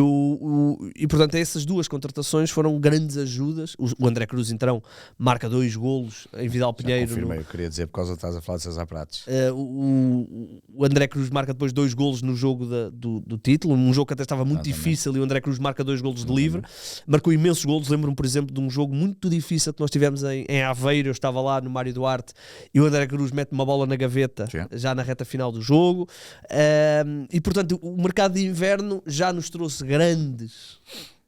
portanto essas duas contratações foram grandes ajudas. O André Cruz então marca 2 golos em Vidal Pinheiro. Confirmei, eu queria dizer, por causa de estás a falar de César Prates. O André Cruz marca depois 2 golos no jogo do título, um jogo que até estava muito difícil, e o André Cruz marca 2 golos de livre. Marcou imensos golos. Lembro-me, por exemplo, de um jogo muito difícil que nós tivemos em Aveiro. Eu estava lá no Mário Duarte e o André Cruz mete uma bola na gaveta, já na reta final do jogo. E portanto o mercado de inverno já nos trouxe grandes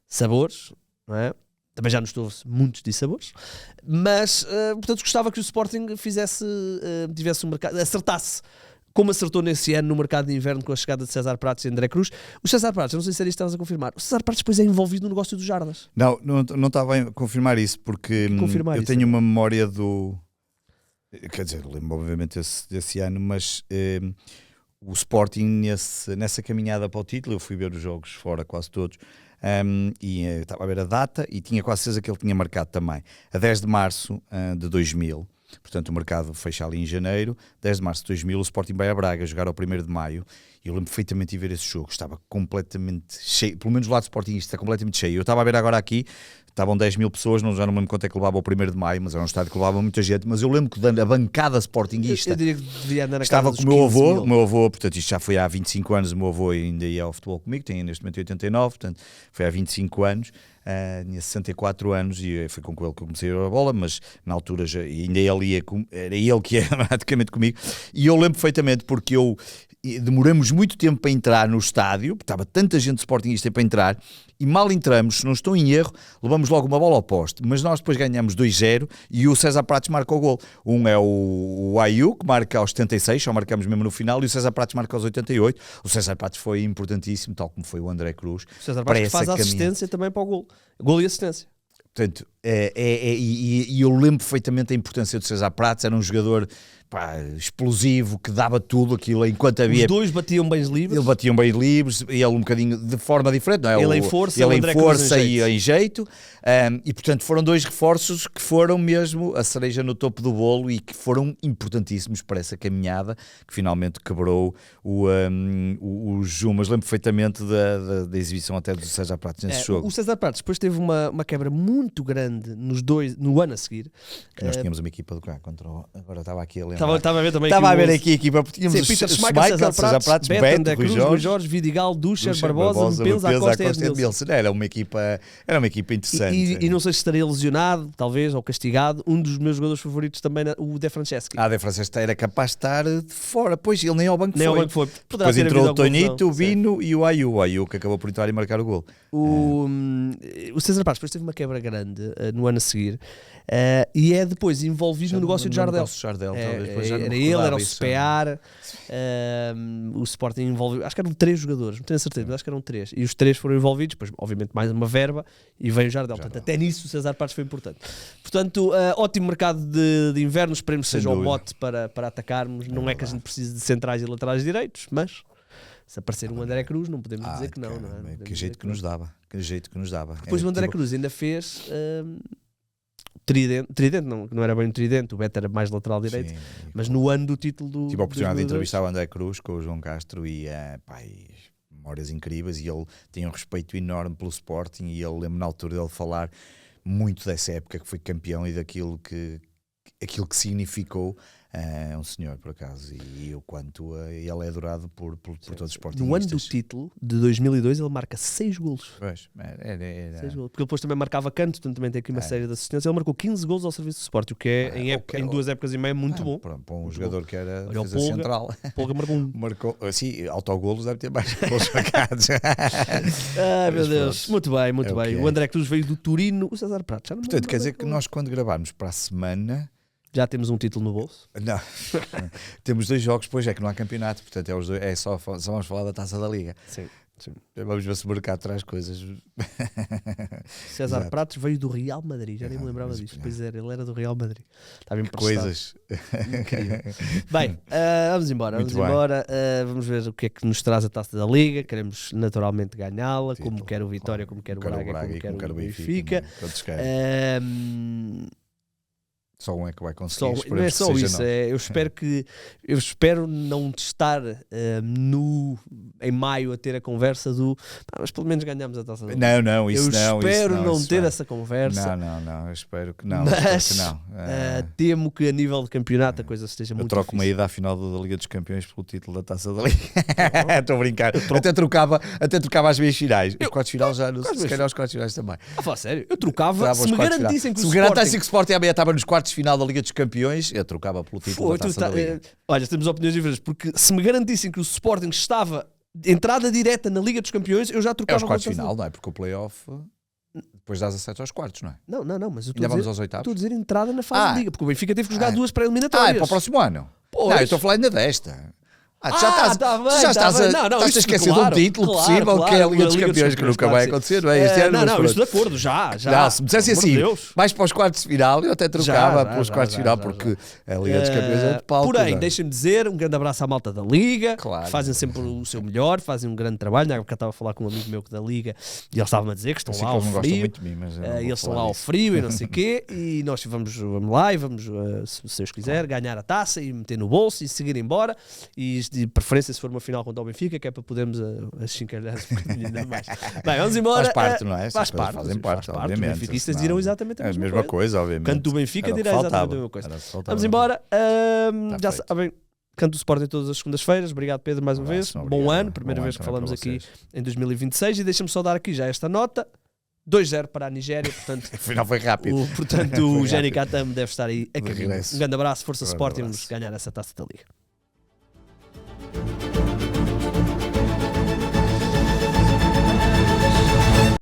sabores, não é? Também já nos trouxe muitos dissabores, mas portanto gostava que o Sporting tivesse um mercado, acertasse como acertou nesse ano no mercado de inverno com a chegada de César Prates e André Cruz. O César Prates, não sei se era isto que estavas a confirmar, o César Prates depois é envolvido no negócio dos Jardas. Não estava a confirmar isso, porque eu tenho uma memória do... Quer dizer, lembro obviamente desse ano, mas o Sporting nessa caminhada para o título, eu fui ver os jogos fora quase todos, e estava a ver a data e tinha quase certeza que ele tinha marcado também. A 10 de março de 2000, portanto o mercado fecha ali em janeiro, 10 de março de 2000 o Sporting vai a Braga jogar ao 1º de maio, e eu lembro perfeitamente de ver esse jogo, estava completamente cheio, pelo menos o lado sportingista, completamente cheio. Eu estava a ver agora aqui, estavam 10 mil pessoas, já não me lembro quanto é que levava o 1º de maio, mas era um estádio que levava muita gente, mas eu lembro que a bancada sportinguista Eu diria que devia andar na estava casa com dos o 15 mil. meu avô, portanto isto já foi há 25 anos, o meu avô ainda ia ao futebol comigo, tem neste momento 89, portanto foi há 25 anos, tinha 64 anos e foi com ele que eu comecei a ir a bola, mas na altura já, ainda era ele que ia praticamente comigo, e eu lembro perfeitamente porque demoramos muito tempo para entrar no estádio, porque estava tanta gente sportingista para entrar, e mal entramos, se não estou em erro, levamos logo uma bola ao poste, mas nós depois ganhamos 2-0 e o César Prates marca o gol. Um é o Ayu, que marca aos 76, só marcamos mesmo no final, e o César Prates marca aos 88. O César Prates foi importantíssimo, tal como foi o André Cruz. O César Prates que faz a assistência também para o gol. Gol e assistência. Portanto, e eu lembro perfeitamente a importância do César Prates, era um jogador explosivo, que dava tudo aquilo enquanto havia... Os dois batiam bem livres. Ele batiam bem livres, e ele um bocadinho de forma diferente, não é? Ele em força, ele o em André força Cruz e em jeito. E portanto foram 2 reforços que foram mesmo a cereja no topo do bolo e que foram importantíssimos para essa caminhada que finalmente quebrou o jejum. Mas lembro perfeitamente da exibição até do César Prates nesse jogo. O César Prates depois teve uma quebra muito grande grande no ano a seguir. Que nós tínhamos uma equipa do contra agora estava aqui a lembrar. Estava a ver também Estava a ver aqui a equipa, porque tínhamos Peter os Schmeichel, César Pratos, Beto, Rui Jorge, Vidigal, Ducher, Barbosa, Penza, Acosta e Edmilson. Era uma equipa interessante. E não sei se estaria lesionado, talvez, ou castigado. Um dos meus jogadores favoritos também, o De Franceschi. De Franceschi era capaz de estar de fora. Pois, ele nem ao banco foi. Depois entrou o Tonito, o Vino e o Ayu que acabou por entrar e marcar o gol. O César Pratos depois teve uma quebra grande no ano a seguir e é depois envolvido no negócio de Jardel. Era ele, era o Spear, o Sporting envolveu, acho que eram 3 jogadores, não tenho certeza, mas acho que eram 3. E os 3 foram envolvidos, depois obviamente mais uma verba e veio o Jardel. Portanto, até nisso o César Pratos foi importante. Portanto, ótimo mercado de inverno, esperemos que seja o mote para atacarmos. Não é que a gente precise de centrais e laterais direitos, mas se aparecer um André Cruz, não podemos dizer que não. Que jeito que nos dava. Depois o André Cruz ainda fez tridente não era bem um tridente, o Beto era mais lateral direito, mas no ano do título do... Tive a oportunidade de entrevistar o André Cruz com o João Castro e memórias incríveis, e ele tinha um respeito enorme pelo Sporting, e ele lembro na altura dele falar muito dessa época que foi campeão e daquilo que significou. Um senhor, por acaso, e o quanto ele é adorado por todos os sportingistas. No ano do título de 2002 ele marca 6 golos. Pois, era... 6 golos. Porque ele depois também marcava canto, portanto também tem aqui uma série de assistências. Ele marcou 15 golos ao serviço do Sporting, o que é em 2 épocas e meia muito bom. Para um jogador que era defesa central. Polga marcou sim, autogolos deve ter mais golos marcados. Meu Deus, muito bem. O André Cruz veio do Turino, o César Pratos. Portanto, quer dizer que nós, quando gravarmos para a semana, já temos um título no bolso? Não, temos 2 jogos, pois é que não há campeonato, portanto só vamos falar da Taça da Liga. Sim. Vamos ver se o mercado traz coisas. César Pratos veio do Real Madrid, já nem me lembrava disto. Pois era, ele era do Real Madrid. Estava coisas. Bem, vamos embora. Vamos ver o que é que nos traz a Taça da Liga. Queremos naturalmente ganhá-la, como quer o Vitória, como quer o Braga, como quer o Benfica. Só um é que vai conseguir. Não é só isso. Eu espero não estar em maio a ter a conversa do mas pelo menos ganhamos a Taça da Liga. Não, isso não. Eu espero não ter essa conversa. Não, eu espero que não. Mas temo que a nível de campeonato a coisa esteja muito difícil. Eu troco uma ida à final da Liga dos Campeões pelo título da Taça da Liga. Estou a brincar. Até trocava as meias finais. Os quartos finais já, se calhar os quartos finais também. Fala sério, eu trocava se me garantissem que o Sporting amanhã estava nos quartos final da Liga dos Campeões, eu trocava pelo título da Taça da Liga. Olha, temos opiniões diferentes, porque se me garantissem que o Sporting estava entrada direta na Liga dos Campeões, eu já trocava. É os quartos final, não é? Porque o play-off depois das acesso aos quartos, não é? Não, mas eu estou a dizer entrada na fase de Liga, porque o Benfica teve que jogar 2 pré-eliminatórias. É para o próximo ano? Pois. Não, eu estou a falar ainda desta. Já estás a esquecer de um título possível, que é a Liga dos Campeões, que nunca vai acontecer, não é? Este ano, não, isto de acordo, já. Se me dissessem assim, vais para os quartos de final, eu até trocava pelos quartos de final, porque a Liga dos Campeões é de palco. Porém, deixem-me dizer, um grande abraço à malta da Liga, que fazem sempre o seu melhor, fazem um grande trabalho. Eu estava a falar com um amigo meu da Liga e ele estava-me a dizer que estão lá ao frio. Eles estão lá ao frio e não sei o quê, e nós vamos lá e vamos, se Deus quiser, ganhar a taça e meter no bolso e seguir embora, e de preferência se for uma final contra o Benfica, que é para podermos achincalhar um bocadinho ainda mais. Bem, vamos embora. Faz parte, não é? Faz parte, obviamente. Os benfiquistas dirão exatamente a mesma coisa, obviamente. Canto do Benfica dirá exatamente a mesma coisa. Vamos embora. Já sabem, canto do Sporting todas as segundas-feiras. Obrigado, Pedro, mais uma vez. Bom ano, primeira vez que falamos aqui em 2026. E deixa-me só dar aqui já esta nota. 2-0 para a Nigéria, portanto, afinal foi rápido. O Jenny Katam deve estar aí a caminho. Um grande abraço, Força Sporting, vamos ganhar essa Taça da Liga.